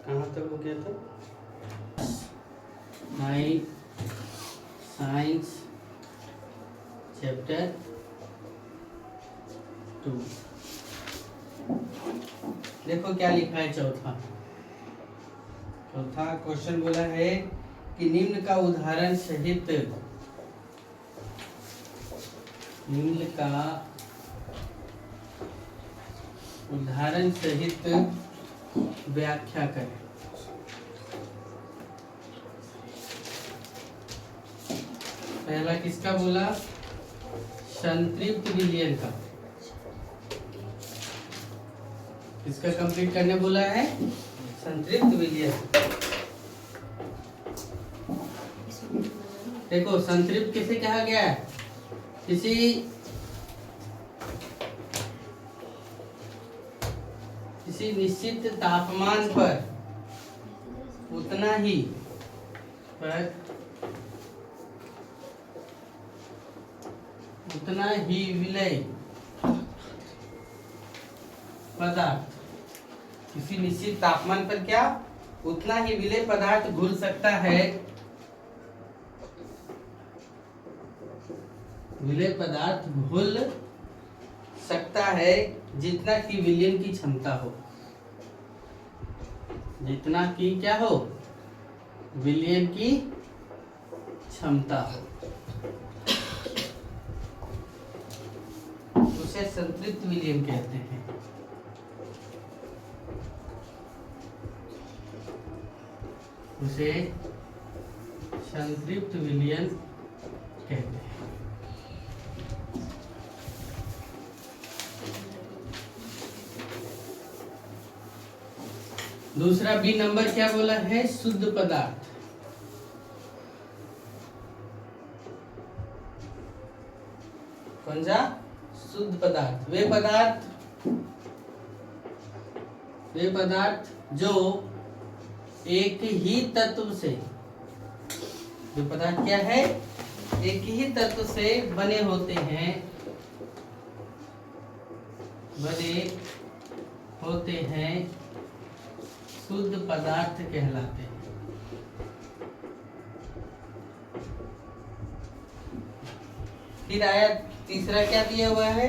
कहाँ तक हो गया था? Nine science chapter 2। देखो क्या लिखा है चौथा क्वेश्चन बोला है कि निम्न का उदाहरण सहित व्याख्या करें। पहला किसका बोला? संतृप्त विलयन का। किसका कंप्लीट करने बोला है? संतृप्त विलयन। देखो संतृप्त किसे कहा गया है? किसी निश्चित तापमान पर उतना ही विलय पदार्थ, किसी निश्चित तापमान पर क्या उतना ही विलय पदार्थ घुल सकता है, विलय पदार्थ घुल सकता है जितना कि विलयन की क्षमता हो, जितना कि क्या हो, विलयन की क्षमता हो, उसे संतृप्त विलयन कहते हैं। उसे संतृप्त विलयन कहते हैं। दूसरा बी नंबर क्या बोला है? शुद्ध पदार्थ। कौन सा? शुद्ध पदार्थ। वे पदार्थ जो एक ही तत्व से, जो पदार्थ क्या है? एक ही तत्व से बने होते हैं, शुद्ध पदार्थ कहलाते हैं। फिर आया तीसरा, क्या दिया हुआ है?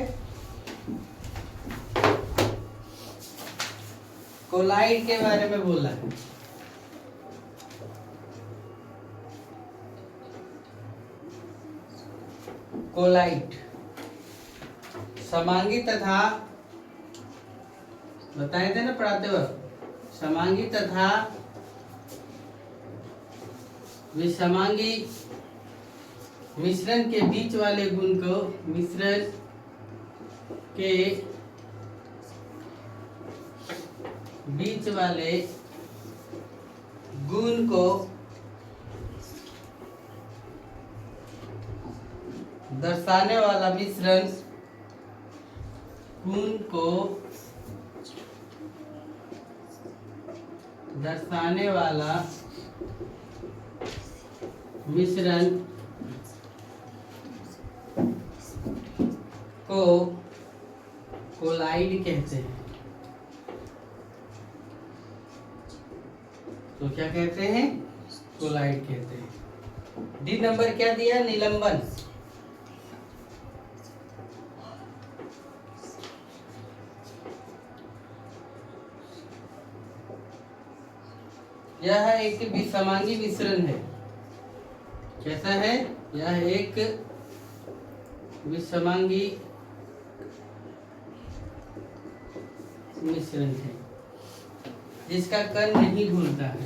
कोलाइड के बारे में बोला है। कोलाइड समांगी तथा, बताए थे ना पढ़ाते वक्त, समांगी तथा विषमांगी मिश्रण के बीच वाले गुण को, मिश्रण के बीच वाले गुण को दर्शाने वाला मिश्रण, गुण को दर्शाने वाला मिश्रण को कोलाइड कहते हैं। तो क्या कहते हैं? कोलाइड कहते हैं। डी नंबर क्या दिया? निलंबन। यह एक विषमांगी मिश्रण है। कैसा है? यह एक विषमांगी मिश्रण है जिसका कण नहीं घुलता है।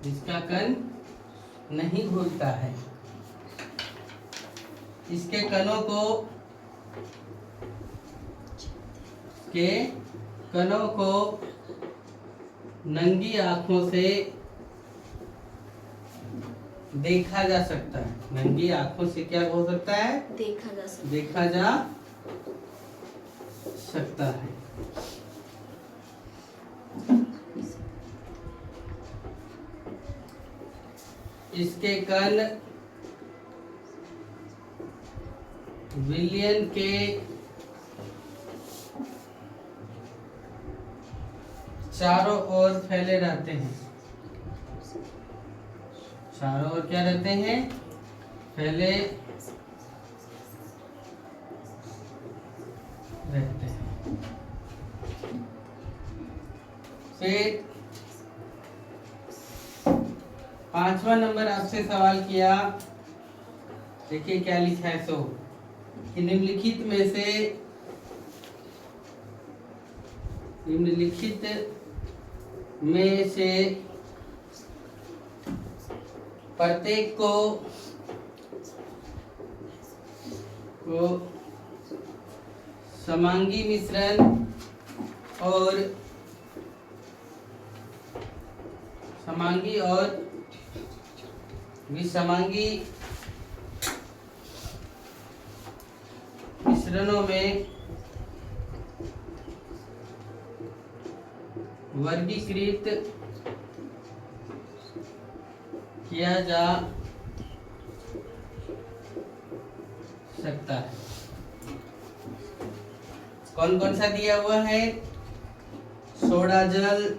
जिसका कण नहीं घुलता है। इसके कणों को नंगी आंखों से देखा जा सकता है। नंगी आंखों से क्या हो सकता है? देखा जा सकता है। इसके कण विलयन के चारों ओर फैले रहते हैं। चारों ओर क्या रहते हैं? फैले रहते हैं। फिर 5वां नंबर आपसे सवाल किया, देखिए क्या लिखा है। कि निम्नलिखित में से प्रत्येक को समांगी मिश्रण और विसमांगी मिश्रणों में वर्गीकृत किया जा सकता है। कौन कौन सा दिया हुआ है? सोडा जल,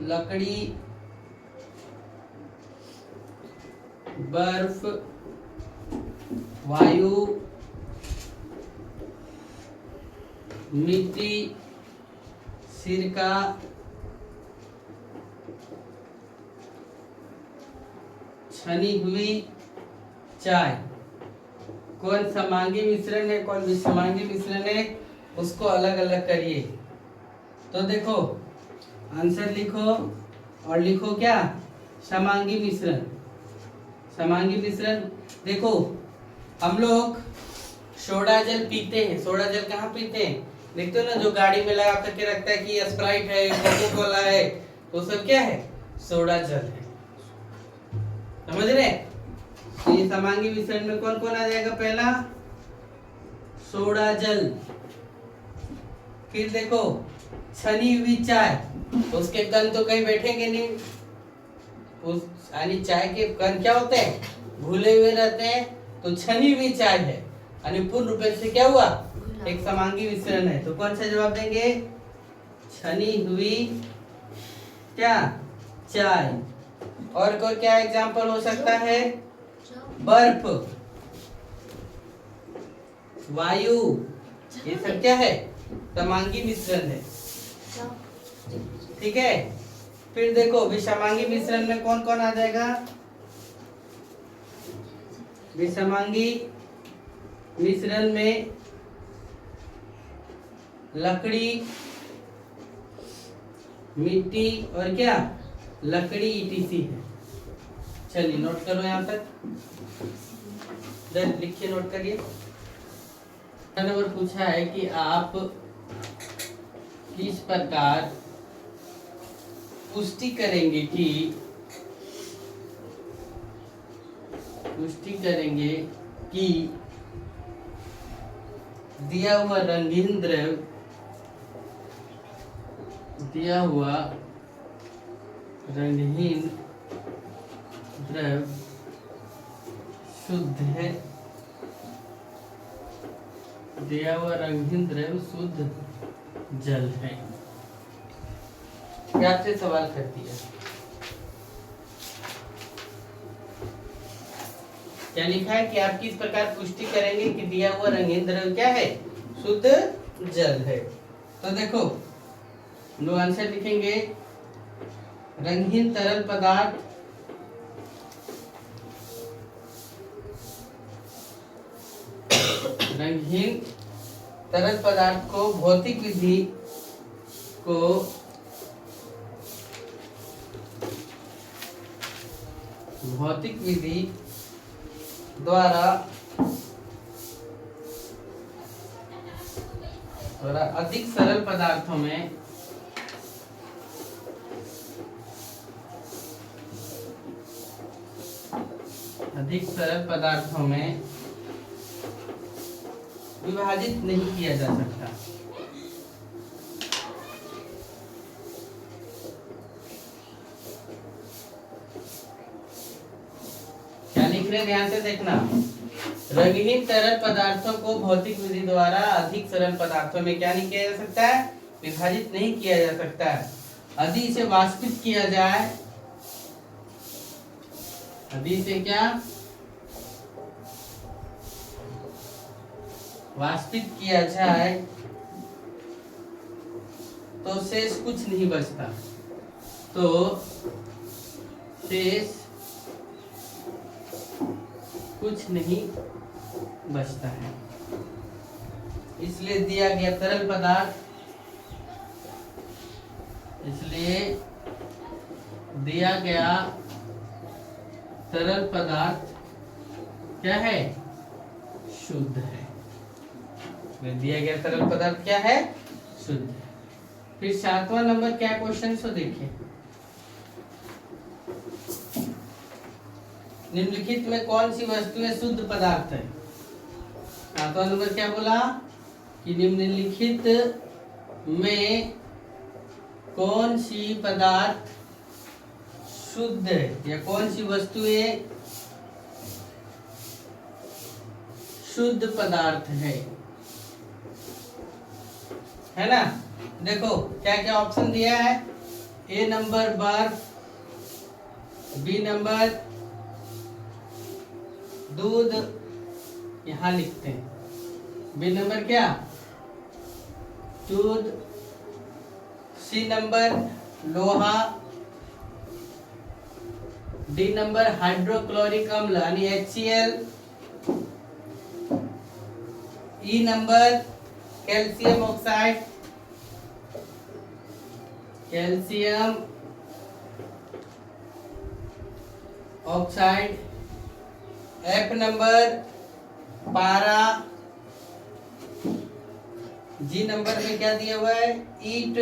लकड़ी, बर्फ, वायु, मिट्टी, सिरका, छनी हुई चाय। कौन समांगी मिश्रण है, कौन विसमांगी मिश्रण है, उसको अलग अलग करिए। तो देखो आंसर लिखो और लिखो क्या? समांगी मिश्रण। समांगी मिश्रण देखो, हम लोग सोडा जल पीते हैं। सोडा जल कहाँ पीते हैं? देखते हो ना, जो गाड़ी में लगा करके रखता है कि स्प्राइट है, कोको कोला है, तो सब क्या है? सोडा जल है। समझ रहे? तो ये समांगी मिश्रण में कौन कौन आ जाएगा? पहला सोडा जल। फिर देखो छनी हुई चाय, उसके कण तो कहीं बैठेंगे नहीं। उस यानी चाय के कण क्या होते हैं? घुले हुए रहते हैं। तो छनी हुई चाय है, यानी पूर्ण रूप से क्या हुआ? एक समांगी मिश्रण है। तो कौन सा जवाब देंगे? छनी हुई क्या? चाय। और कोई क्या एग्जाम्पल हो सकता है? बर्फ, वायु, ये सब क्या है? समांगी मिश्रण है। ठीक है। फिर देखो विषमांगी मिश्रण में कौन कौन आ जाएगा? विषमांगी मिश्रण में लकड़ी, मिट्टी और क्या? लकड़ी ईटीसी है। चलिए नोट करो यहाँ तक, लिखिए, नोट करिए। नंबर पूछा है कि आप किस प्रकार पुष्टि करेंगे कि दिया हुआ रंगीन द्रव शुद्ध है। दिया हुआ रंगीन द्रव शुद्ध जल है। क्या आपसे सवाल करती है? क्या लिखा है कि आप किस प्रकार पुष्टि करेंगे कि दिया हुआ रंगीन द्रव क्या है? शुद्ध जल है। तो देखो लोग आंसर लिखेंगे, रंगीन तरल पदार्थ को भौतिक विधि द्वारा अधिक सरल पदार्थों में विभाजित नहीं किया जा सकता। क्या लिख इसमें ध्यान से देखना, रंगहीन तरल पदार्थों को भौतिक विधि द्वारा अधिक सरल पदार्थों में क्या नहीं किया जा सकता है, विभाजित नहीं किया जा सकता है। यदि इसे वाष्पित किया जाए, यदि इसे क्या वाष्पित किया जाए तो शेष कुछ नहीं बचता, तो शेष कुछ नहीं बचता है। इसलिए दिया गया तरल पदार्थ, इसलिए दिया गया तरल पदार्थ क्या है, शुद्ध है। दिया गया तरल पदार्थ क्या है, शुद्ध है। फिर 7वां नंबर क्या क्वेश्चन सो देखिए, निम्नलिखित में कौन सी वस्तुएं शुद्ध पदार्थ है। 7वां नंबर क्या बोला कि निम्नलिखित में कौन सी पदार्थ शुद्ध है, या कौन सी वस्तुएं शुद्ध पदार्थ है ना। देखो क्या क्या ऑप्शन दिया है, ए नंबर बर्फ, बी नंबर दूध, यहां लिखते हैं, बी नंबर क्या दूध, सी नंबर लोहा, डी नंबर हाइड्रोक्लोरिक अम्ल यानी HCl, E number calcium oxide, calcium oxide, F number पारा, जी नंबर में क्या दिया हुआ है ईट,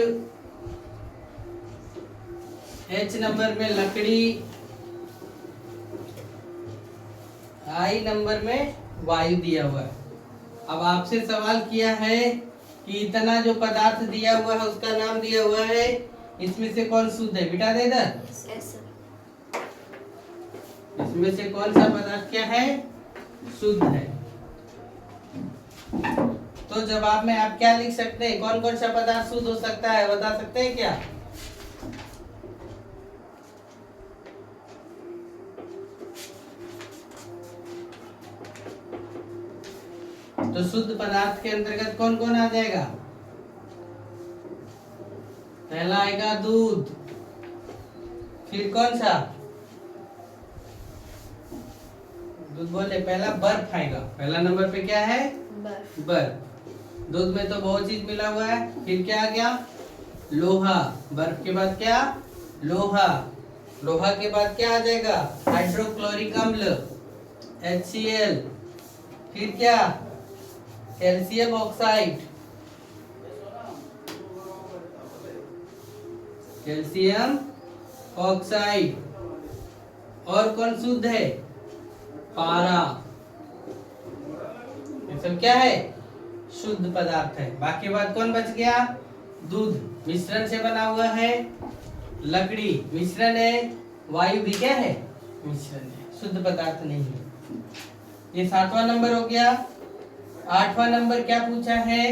एच नंबर में लकड़ी, आई नंबर में वायु दिया हुआ है। अब आपसे सवाल किया है कि इतना जो पदार्थ दिया हुआ है उसका नाम दिया हुआ है, इसमें से कौन शुद्ध है, बिटा दे इधर। इसमें से कौन सा पदार्थ क्या है, शुद्ध है। तो जवाब में आप क्या लिख सकते हैं, कौन कौन सा पदार्थ शुद्ध हो सकता है, बता सकते हैं क्या। तो शुद्ध पदार्थ के अंतर्गत कौन कौन आ जाएगा, पहला आएगा दूध, फिर कौन सा दूध बोले, पहला बर्फ आएगा, पहला नंबर पे क्या है बर्फ। दूध में तो बहुत चीज मिला हुआ है। फिर क्या आ गया लोहा, बर्फ के बाद क्या लोहा, लोहा के बाद क्या आ जाएगा हाइड्रोक्लोरिक अम्ल HCl, फिर क्या कैल्शियम ऑक्साइड, कैल्शियम ऑक्साइड, और कौन शुद्ध है पारा। ये सब क्या है शुद्ध पदार्थ है। बाकी बात कौन बच गया, दूध मिश्रण से बना हुआ है, लकड़ी मिश्रण है, वायु भी क्या है मिश्रण है, शुद्ध पदार्थ नहीं है। ये 7वां नंबर हो गया। 8वां नंबर क्या पूछा है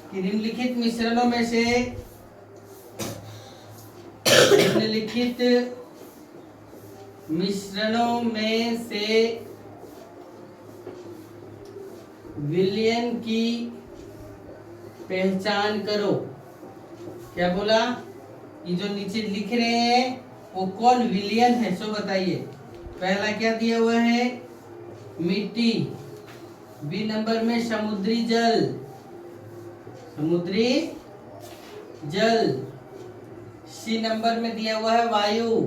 कि निम्नलिखित मिश्रणों में से, निम्नलिखित मिश्रणों में से विलयन की पहचान करो। क्या बोला कि जो नीचे लिख रहे हैं वो कौन विलयन है, सो बताइए। पहला क्या दिया हुआ है मिट्टी, बी नंबर में समुद्री जल, समुद्री जल, सी नंबर में दिया हुआ है वायु,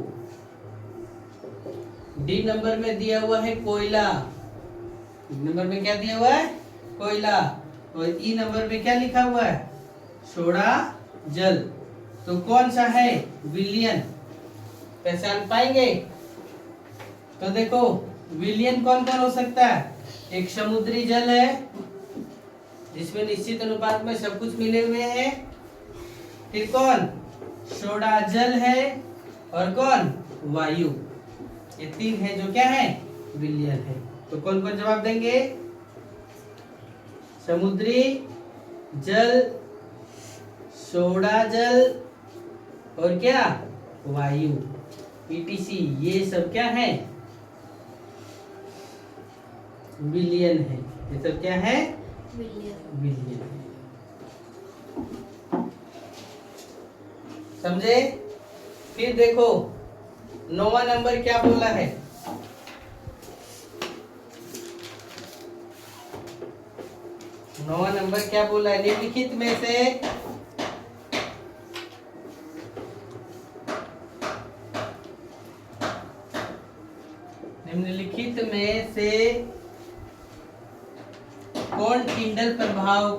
डी नंबर में दिया हुआ है कोयला, नंबर में क्या दिया हुआ है कोयला, और ई नंबर में क्या लिखा हुआ है सोडा जल। तो कौन सा है विलयन, पहचान पाएंगे। तो देखो विलयन कौन कौन हो सकता है, एक समुद्री जल है जिसमें निश्चित अनुपात में सब कुछ मिले हुए हैं, फिर कौन सोडा जल है, और कौन वायु। ये 3 है जो क्या है, विलयन है। तो कौन कौन जवाब देंगे? समुद्री जल, सोडा जल और क्या, वायु, पीटीसी, ये सब क्या है, विलयन है। ये सब क्या है, विलयन है। समझे? फिर देखो 9वां नंबर क्या बोला है, नौवां नंबर क्या बोला है, निम्नलिखित में से कौन टिंडल प्रभाव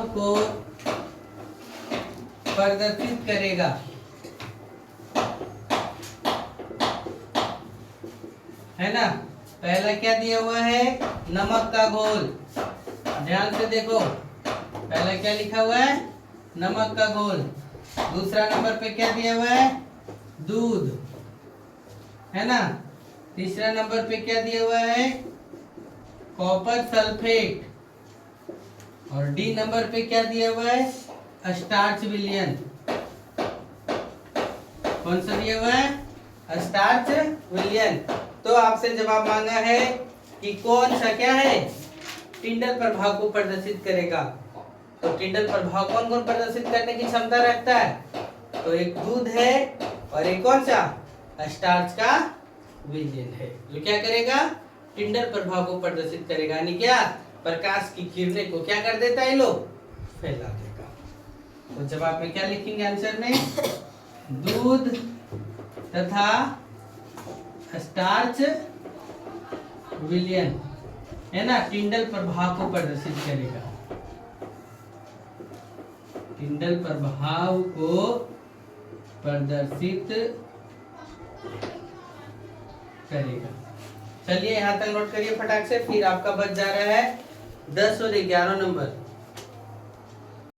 को प्रदर्शित करेगा? है ना। पहला क्या दिया हुआ है, नमक का घोल। ध्यान से देखो, पहला क्या लिखा हुआ है, नमक का घोल। दूसरा नंबर पे क्या दिया हुआ है, दूध, है ना। तीसरा नंबर पे क्या दिया हुआ है, कॉपर सल्फेट। और डी नंबर पे क्या दिया हुआ है, स्टार्च विलयन। कौन सा दिया हुआ है, स्टार्च विलयन। तो आपसे जवाब मांगा है कि कौन सा क्या है, टिंडल प्रभाव को प्रदर्शित करेगा। तो टिंडल प्रभाव कौन कौन प्रदर्शित करने की क्षमता रखता है? तो एक दूध है और एक कौन सा, स्टार्च का विलयन है, जो क्या करेगा, टिंडल प्रभाव को प्रदर्शित करेगा। यानी क्या, प्रकाश की किरणें को क्या कर देता है, लो, फैला देगा। तो जवाब में क्या लिखेंगे आंसर में, दूध तथा स्टार्च विलयन, है ना, टिंडल प्रभाव को प्रदर्शित करेगा। टिंडल प्रभाव को प्रदर्शित करेगा। चलिए यहाँ तक नोट करिए फटाक से। फिर आपका बच जा रहा है 10 और 11 नंबर।